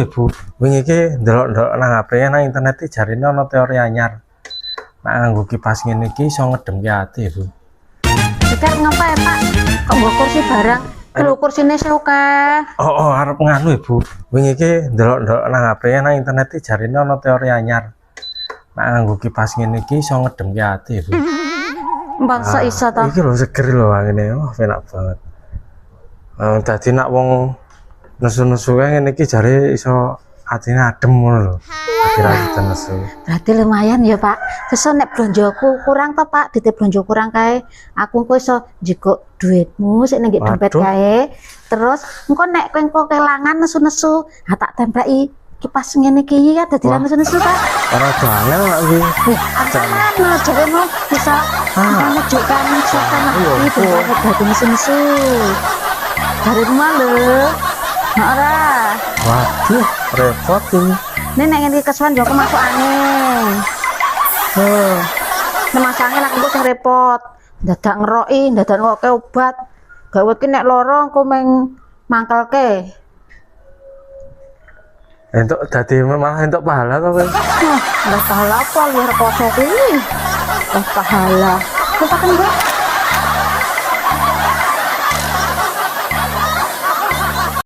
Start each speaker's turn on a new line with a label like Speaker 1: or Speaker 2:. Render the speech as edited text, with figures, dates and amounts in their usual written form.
Speaker 1: Ibu, wingi iki ndelok-ndelok nang HP nang internet iki jarine ana teori anyar. Nek nganggo kipas ngene iki iso ngedemke ati, Bu.
Speaker 2: Dikar ngapa ya Pak? Kok bawa kursi barang? Lho kursine seoke.
Speaker 1: Oh, arep nganu, Ibu. Wingi iki ndelok-ndelok nang HP nang internet iki jarine ana teori anyar. Nek nganggo kipas ngene iki iso ngedemke ati, Bu.
Speaker 2: Mbaksa iso to.
Speaker 1: Iki lho seger lho ngene. Wah, enak banget. Dadi nek wong nesu-nesu ngene iki jare iso atine adem ngono lho. Kira-kira nesu.
Speaker 2: Berarti lumayan ya Pak. Sesuk nek blonjoku kurang to Pak, ditip blonjo kurang kae. Aku engko iso njikuk duitmu sik ning dompet
Speaker 1: Waduh.
Speaker 2: kae. Terus engko nek kowe engko kelangan nesu-nesu, ha tak tempeli kipas ngene iki ya dadi
Speaker 1: Wah.
Speaker 2: nesu-nesu Pak.
Speaker 1: Ora jangel lak iki.
Speaker 2: Ana jaremu bisa menunjukkan suasana
Speaker 1: iya,
Speaker 2: itu
Speaker 1: iya.
Speaker 2: banget dadi nesu-nesu. Dari rumah lho. Ora.
Speaker 1: Waduh, repot ini.
Speaker 2: Ini nek ngene kesuwen yo masuk angin. Nek masuk angin aku kok repot. Dadak ngeroki, dadak ngoke obat. Gawat ki nek lara engko meng mangkelke.
Speaker 1: Entuk dadi malah entuk pahala to kowe.
Speaker 2: Lah pahala apa liar koso kuwi? Pahala. Kok pakai